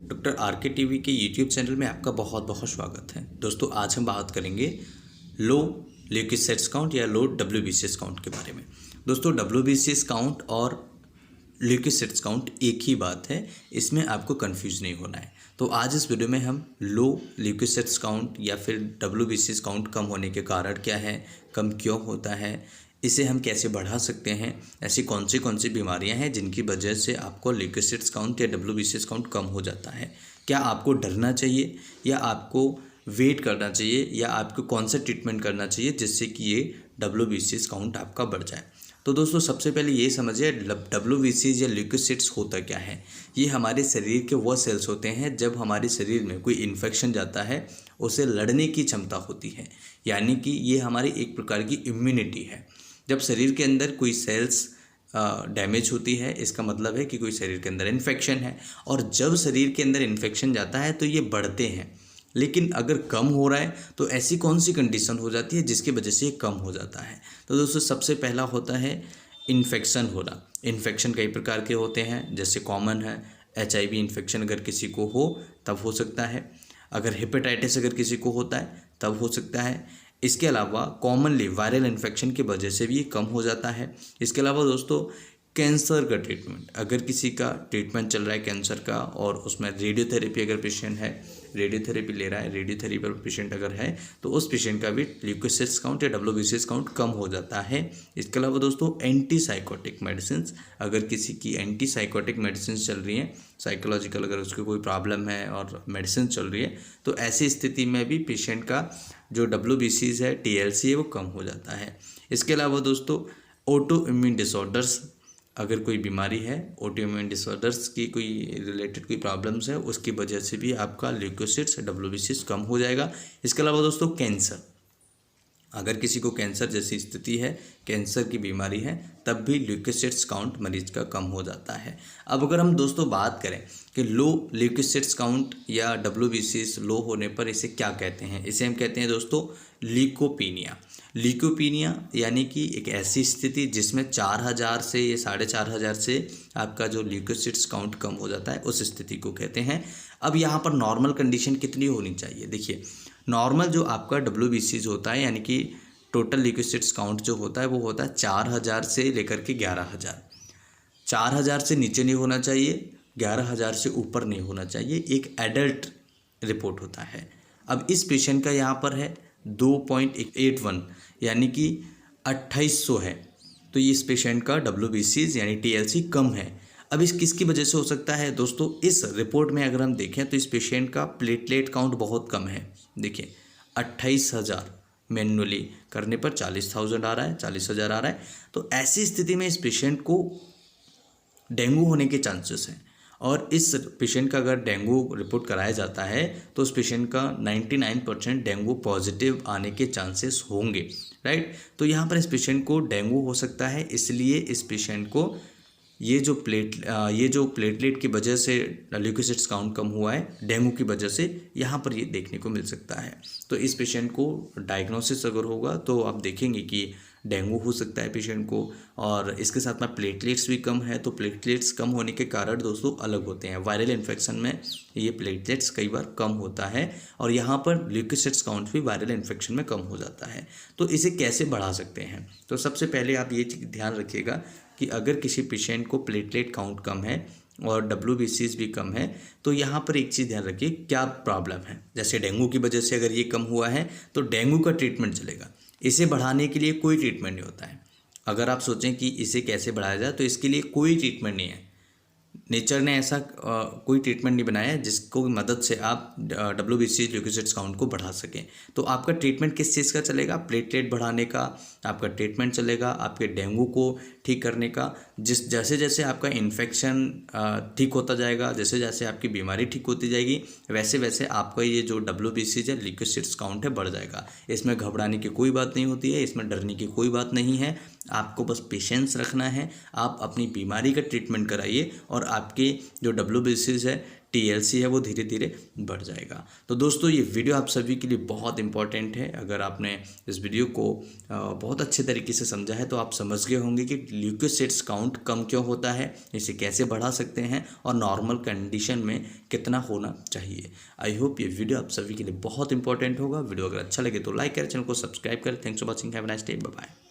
Doctor R के TV के YouTube channel में आपका बहुत बहुत स्वागत है। दोस्तों आज हम बात करेंगे लो ल्यूकोसाइट्स काउंट या लो डब्ल्यूबीसीएस काउंट के बारे में। दोस्तों डब्ल्यूबीसीएस काउंट और ल्यूकोसाइट्स काउंट एक ही बात है, इसमें आपको कंफ्यूज नहीं होना है। तो आज इस वीडियो में हम लो ल्यूकोसाइट्स काउंट या फिर डब्ल्यूबीसीएस काउंट कम होने के कारण क्या है, कम क्यों होता है, इसे हम कैसे बढ़ा सकते हैं, ऐसी कौन सी बीमारियां हैं जिनकी वजह से आपको ल्यूकोसाइट्स काउंट या डब्ल्यूबीसीएस काउंट कम हो जाता है, क्या आपको डरना चाहिए या आपको वेट करना चाहिए या आपको कौन सा ट्रीटमेंट करना चाहिए जिससे कि ये डब्ल्यूबीसीएस काउंट आपका बढ़ जाए। तो दोस्तों सबसे पहले ये समझिए डब्ल्यूबीसीएस या ल्यूकोसाइट्स होता क्या है। ये हमारे शरीर के वो सेल्स होते हैं जब हमारे शरीर में कोई इन्फेक्शन जाता है उसे लड़ने की क्षमता होती है, यानी कि ये हमारी एक प्रकार की इम्यूनिटी है। जब शरीर के अंदर कोई सेल्स डैमेज होती है इसका मतलब है कि कोई शरीर के अंदर इन्फेक्शन है, और जब शरीर के अंदर इन्फेक्शन जाता है तो ये बढ़ते हैं। लेकिन अगर कम हो रहा है तो ऐसी कौन सी कंडीशन हो जाती है जिसकी वजह से ये कम हो जाता है। तो दोस्तों सबसे पहला होता है इन्फेक्शन होना। इन्फेक्शन कई प्रकार के होते हैं, जैसे कॉमन है HIV इन्फेक्शन अगर किसी को हो तब हो सकता है, अगर हेपेटाइटिस अगर किसी को होता है तब हो सकता है। इसके अलावा कॉमनली वायरल इन्फेक्शन की वजह से भी ये कम हो जाता है। इसके अलावा दोस्तों कैंसर का ट्रीटमेंट, अगर किसी का ट्रीटमेंट चल रहा है कैंसर का और उसमें रेडियोथेरेपी अगर पेशेंट है, रेडियोथेरेपी ले रहा है, रेडियोथेरेपी पर पेशेंट अगर है तो उस पेशेंट का भी ल्यूकोसाइट्स काउंट या डब्ल्यूबीसीएस काउंट कम हो जाता है। इसके अलावा दोस्तों एंटी साइकोटिक मेडिसिन, अगर किसी की एंटी साइकोटिक मेडिसिन चल रही हैं, साइकोलॉजिकल अगर उसकी कोई प्रॉब्लम है और मेडिसिन चल रही है तो ऐसी स्थिति में भी पेशेंट का जो डब्ल्यूबीसीएस है, TLC है, वो कम हो जाता है। इसके अलावा दोस्तों ऑटो इम्यून डिसऑर्डर्स, अगर कोई बीमारी है, ऑटो इम्यून डिसऑर्डर्स की कोई रिलेटेड कोई प्रॉब्लम्स है, उसकी वजह से भी आपका ल्यूकोसाइट्स डब्ल्यूबीसीएस कम हो जाएगा। इसके अलावा दोस्तों कैंसर, अगर किसी को कैंसर जैसी स्थिति है, कैंसर की बीमारी है, तब भी ल्यूकोसाइट्स काउंट मरीज का कम हो जाता है। अब अगर हम दोस्तों बात करें कि लो ल्यूकोसाइट्स काउंट या डब्ल्यूबीसीएस लो होने पर इसे क्या कहते हैं, इसे हम कहते हैं दोस्तों ल्यूकोपीनिया। ल्यूकोपीनिया यानी कि एक ऐसी स्थिति जिसमें 4000 से या 4500 से आपका जो ल्यूकोसाइट्स काउंट कम हो जाता है, उस स्थिति को कहते हैं। अब यहाँ पर नॉर्मल कंडीशन कितनी होनी चाहिए, देखिए नॉर्मल जो आपका डब्ल्यूबीसीएस होता है यानी कि टोटल ल्यूकोसाइट्स काउंट जो होता है वो होता है 4000 से लेकर के 11000। 4000 से नीचे नहीं होना चाहिए, 11000 से ऊपर नहीं होना चाहिए, एक एडल्ट रिपोर्ट होता है। अब इस पेशेंट का यहाँ पर है 2.81 यानी कि 2800 है, तो इस पेशेंट का डब्ल्यूबीसीएस यानी TLC कम है। अब इस किसकी वजह से हो सकता है दोस्तों, इस रिपोर्ट में अगर हम देखें तो इस पेशेंट का प्लेटलेट काउंट बहुत कम है। देखिए 28,000 मैन्युअली करने पर 40,000 आ रहा है, 40,000 आ रहा है। तो ऐसी स्थिति में इस पेशेंट को डेंगू होने के चांसेस हैं, और इस पेशेंट का अगर डेंगू रिपोर्ट कराया जाता है तो उस पेशेंट का 99% डेंगू पॉजिटिव आने के चांसेस होंगे, राइट। तो यहाँ पर इस पेशेंट को डेंगू हो सकता है, इसलिए इस पेशेंट को ये जो प्लेटलेट की वजह से ल्यूकोसाइट्स काउंट कम हुआ है, डेंगू की वजह से यहाँ पर ये देखने को मिल सकता है। तो इस पेशेंट को डायग्नोसिस अगर होगा तो आप देखेंगे कि डेंगू हो सकता है पेशेंट को, और इसके साथ में प्लेटलेट्स भी कम है। तो प्लेटलेट्स कम होने के कारण दोस्तों अलग होते हैं, वायरल इन्फेक्शन में ये प्लेटलेट्स कई बार कम होता है, और यहाँ पर ल्यूकोसाइट्स काउंट भी वायरल इन्फेक्शन में कम हो जाता है। तो इसे कैसे बढ़ा सकते हैं, तो सबसे पहले आप ये ध्यान रखिएगा कि अगर किसी पेशेंट को प्लेटलेट काउंट कम है और डब्ल्यूबीसीएस भी कम है तो यहाँ पर एक चीज़ ध्यान रखिए क्या प्रॉब्लम है। जैसे डेंगू की वजह से अगर ये कम हुआ है तो डेंगू का ट्रीटमेंट चलेगा, इसे बढ़ाने के लिए कोई ट्रीटमेंट नहीं होता है। अगर आप सोचें कि इसे कैसे बढ़ाया जाए तो इसके लिए कोई ट्रीटमेंट नहीं है, नेचर ने ऐसा कोई ट्रीटमेंट नहीं बनाया है जिसको मदद से आप डब्ल्यूबीसीएस ल्यूकोसाइट्स काउंट को बढ़ा सकें। तो आपका ट्रीटमेंट किस चीज़ का चलेगा, प्लेटलेट बढ़ाने का आपका ट्रीटमेंट चलेगा, आपके डेंगू को ठीक करने का। जैसे जैसे आपका इन्फेक्शन ठीक होता जाएगा, जैसे जैसे आपकी बीमारी ठीक होती जाएगी, वैसे वैसे आपका ये जो डब्ल्यूबीसीएस या ल्यूकोसाइट्स काउंट है बढ़ जाएगा। इसमें घबराने की कोई बात नहीं होती है, इसमें डरने की कोई बात नहीं है। आपको बस पेशेंस रखना है, आप अपनी बीमारी का ट्रीटमेंट कराइए और आपके जो WBCs है, TLC है, वो धीरे धीरे बढ़ जाएगा। तो दोस्तों ये वीडियो आप सभी के लिए बहुत इंपॉर्टेंट है। अगर आपने इस वीडियो को बहुत अच्छे तरीके से समझा है तो आप समझ गए होंगे कि ल्यूकोसाइट्स काउंट कम क्यों होता है, इसे कैसे बढ़ा सकते हैं और नॉर्मल कंडीशन में कितना होना चाहिए। आई होप ये वीडियो आप सभी के लिए बहुत इंपॉर्टेंट होगा। वीडियो अगर अच्छा लगे तो लाइक करें, चैनल को सब्सक्राइब करें। Thanks for watching, have a nice day, bye bye.